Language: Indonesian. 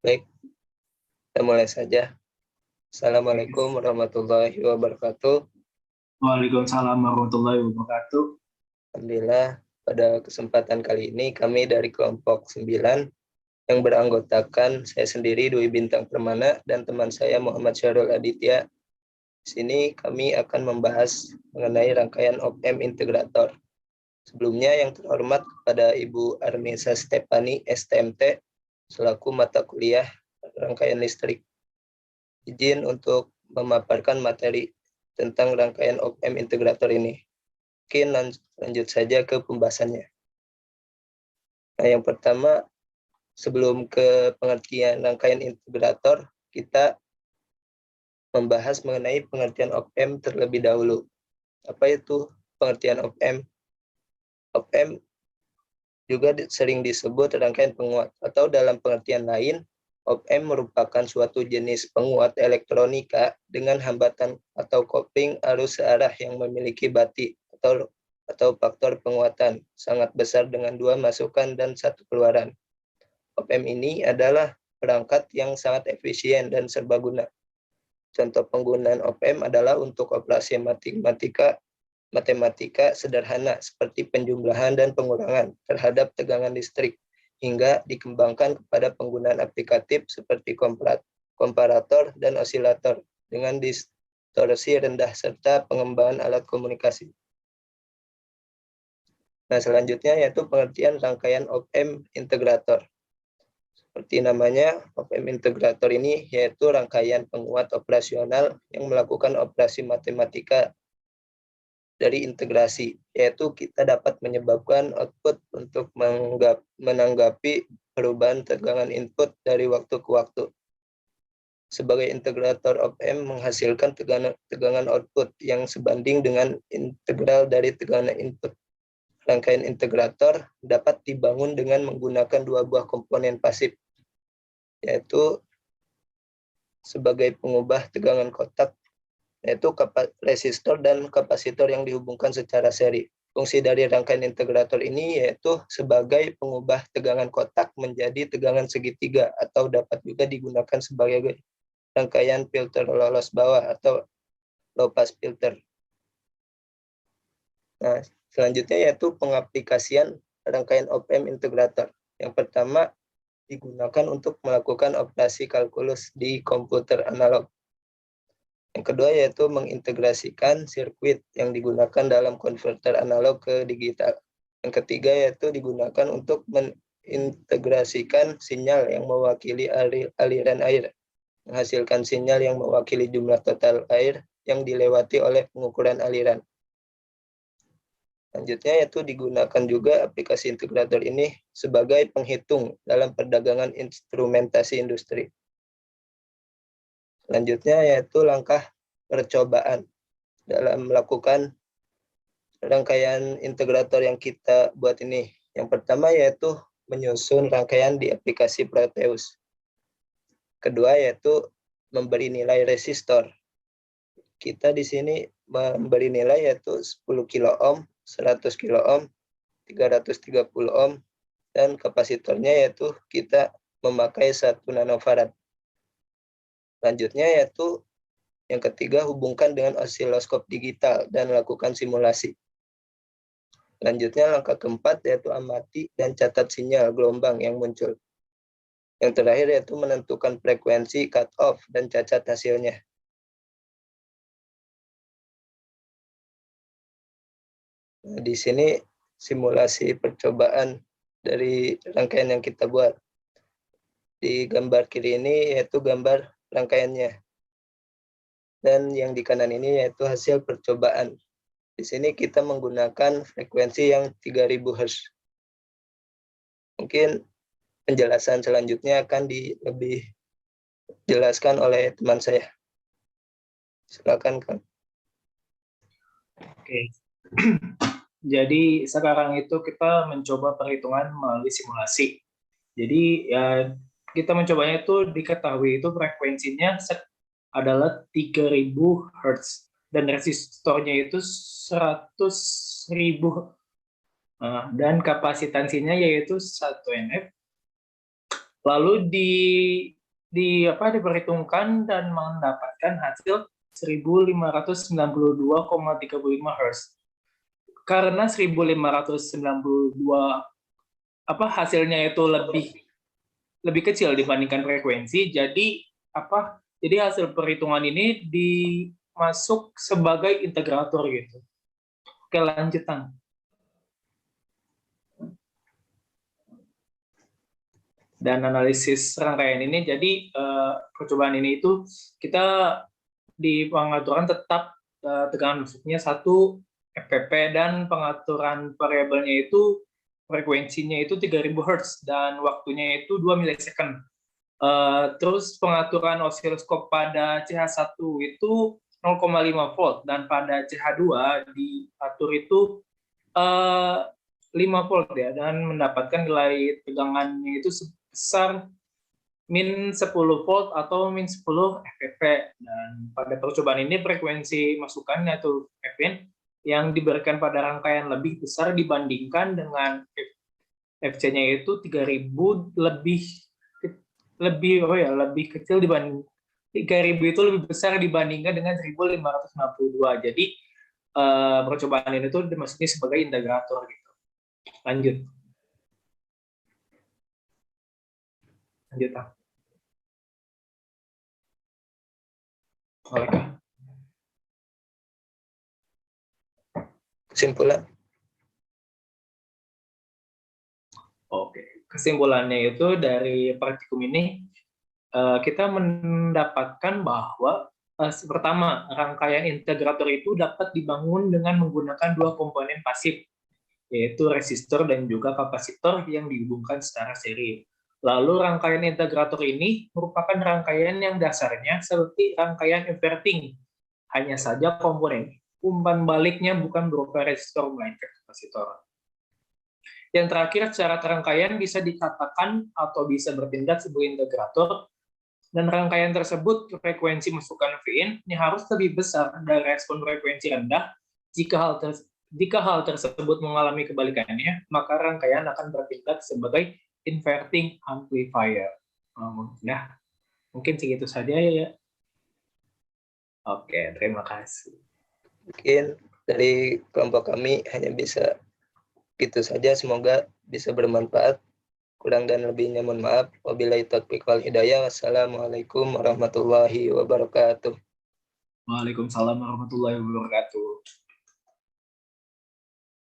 Baik, kita mulai saja. Assalamualaikum warahmatullahi wabarakatuh. Waalaikumsalam warahmatullahi wabarakatuh. Alhamdulillah, pada kesempatan kali ini kami dari kelompok 9 yang beranggotakan saya sendiri Dwi Bintang Permana dan teman saya Muhammad Syahrul Aditya. Di sini kami akan membahas mengenai rangkaian OPM integrator. Sebelumnya yang terhormat kepada Ibu Armisa Stefani STMT selaku mata kuliah rangkaian listrik. Izin untuk memaparkan materi tentang rangkaian OPM integrator ini. Mungkin lanjut saja ke pembahasannya. Nah, yang pertama, sebelum ke pengertian rangkaian integrator, kita membahas mengenai pengertian OPM terlebih dahulu. Apa itu pengertian OPM? OPM juga sering disebut rangkaian penguat, atau dalam pengertian lain, OPM merupakan suatu jenis penguat elektronika dengan hambatan atau kopling arus searah yang memiliki bati atau faktor penguatan sangat besar dengan 2 masukan dan 1 keluaran. OPM ini adalah perangkat yang sangat efisien dan serbaguna. Contoh penggunaan OPM adalah untuk operasi matematika sederhana seperti penjumlahan dan pengurangan terhadap tegangan listrik, hingga dikembangkan kepada penggunaan aplikatif seperti komparator dan osilator dengan distorsi rendah serta pengembangan alat komunikasi. Nah, selanjutnya yaitu pengertian rangkaian OPM integrator. Seperti namanya, OPM integrator ini yaitu rangkaian penguat operasional yang melakukan operasi matematika dari integrasi, yaitu kita dapat menyebabkan output untuk menanggapi perubahan tegangan input dari waktu ke waktu. Sebagai integrator OPM menghasilkan tegangan output yang sebanding dengan integral dari tegangan input. Rangkaian integrator dapat dibangun dengan menggunakan 2 buah komponen pasif, yaitu sebagai pengubah tegangan kotak, yaitu resistor dan kapasitor yang dihubungkan secara seri. Fungsi dari rangkaian integrator ini yaitu sebagai pengubah tegangan kotak menjadi tegangan segitiga, atau dapat juga digunakan sebagai rangkaian filter lolos bawah atau low pass filter. Nah, selanjutnya yaitu pengaplikasian rangkaian OPM integrator. Yang pertama, digunakan untuk melakukan operasi kalkulus di komputer analog. Yang kedua yaitu mengintegrasikan sirkuit yang digunakan dalam konverter analog ke digital. Yang ketiga yaitu digunakan untuk mengintegrasikan sinyal yang mewakili aliran air, menghasilkan sinyal yang mewakili jumlah total air yang dilewati oleh pengukuran aliran. Selanjutnya yaitu digunakan juga aplikasi integrator ini sebagai penghitung dalam perdagangan instrumentasi industri. Selanjutnya yaitu langkah percobaan dalam melakukan rangkaian integrator yang kita buat ini. Yang pertama yaitu menyusun rangkaian di aplikasi Proteus. Kedua yaitu memberi nilai resistor. Kita di sini memberi nilai yaitu 10 kilo ohm, 100 kilo ohm, 330 ohm, dan kapasitornya yaitu kita memakai 1 nanofarad. Selanjutnya yaitu yang ketiga, hubungkan dengan osiloskop digital dan lakukan simulasi. Selanjutnya langkah keempat yaitu amati dan catat sinyal gelombang yang muncul. Yang terakhir yaitu menentukan frekuensi cut off dan cacat hasilnya. Nah, di sini simulasi percobaan dari rangkaian yang kita buat. Di gambar kiri ini yaitu gambar rangkaiannya. Dan yang di kanan ini yaitu hasil percobaan. Di sini kita menggunakan frekuensi yang 3000 Hz. Mungkin penjelasan selanjutnya akan lebih dijelaskan oleh teman saya. Silakan, Kang. Oke. Jadi sekarang itu kita mencoba perhitungan melalui simulasi. Jadi ya kita mencobanya itu diketahui itu frekuensinya adalah 3000 Hz dan resistornya itu 100.000 dan kapasitansinya yaitu 1 NF Lalu diperhitungkan dan mendapatkan hasil 1592,35 Hz. Karena 1592 hasilnya itu lebih kecil dibandingkan frekuensi, jadi hasil perhitungan ini dimasuk sebagai integrator gitu. Oke, lanjut, Tang. Dan analisis rangkaian ini, jadi percobaan ini itu kita di pengaturan tetap tegangan musiknya 1 FPP dan pengaturan variabelnya itu frekuensinya itu 3000 Hz dan waktunya itu 2 milisecond. Terus pengaturan osiloskop pada CH1 itu 0,5 volt dan pada CH2 diatur itu 5 volt ya, dan mendapatkan nilai tegangannya itu sebesar min 10 volt atau min 10 FPP. Dan pada percobaan ini frekuensi masukannya itu Fn yang diberikan pada rangkaian lebih besar dibandingkan dengan FC-nya itu 3000 lebih kecil dibanding 3000 itu lebih besar dibandingkan dengan 1592. Jadi percobaan ini tuh dimasuki sebagai integrator gitu. Lanjut. Oke. Kesimpulan. Oke, kesimpulannya itu dari praktikum ini kita mendapatkan bahwa pertama, rangkaian integrator itu dapat dibangun dengan menggunakan 2 komponen pasif, yaitu resistor dan juga kapasitor yang dihubungkan secara seri. Lalu rangkaian integrator ini merupakan rangkaian yang dasarnya seperti rangkaian inverting, hanya saja komponen umpan baliknya bukan berupa resistor melainkan kapasitor. Yang terakhir, secara rangkaian bisa dikatakan atau bisa bertindak sebagai integrator, dan rangkaian tersebut frekuensi masukan Vin ini harus lebih besar dari respon frekuensi rendah. Jika hal tersebut mengalami kebalikannya, maka rangkaian akan bertindak sebagai inverting amplifier. Nah, mungkin segitu saja ya. Oke, terima kasih. Mungkin dari kelompok kami hanya bisa gitu saja, semoga bisa bermanfaat. Kurang dan lebihnya mohon maaf. Wabillahi taufiq wal hidayah. Wassalamualaikum warahmatullahi wabarakatuh. Waalaikumsalam warahmatullahi wabarakatuh.